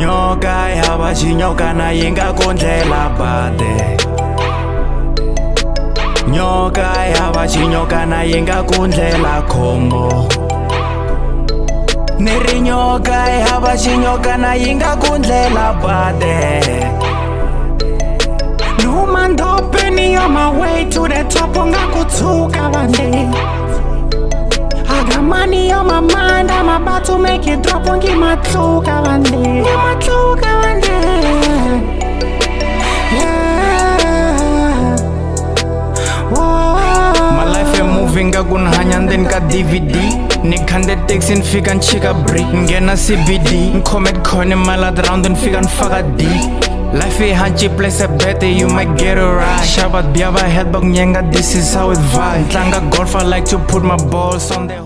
Nyoka yi hava xinyokana yi nga kondlela bade. Nyoka yi hava xinyokana yi nga kondlela khombo. Ni ri nyoka yi hava xinyokana yi nga kondlela bade. Numa ndopeni on my way to the top, ungakutsuka vande. I got money on my mind, I'm about to make it drop, ngimatluka vande. Ngimatluka vande. Yeah. Whoa. My life is moving ngakunhanya ndeni ka DVD. Nikhande taxi nifika nchika break ngena CBD ncomet khona malad round nifika nifaka D. Life is hanchi place a better you might get it right. Shabat biaba head bag nyenga this is how it vibe. Tlanga golf I like to put my balls on the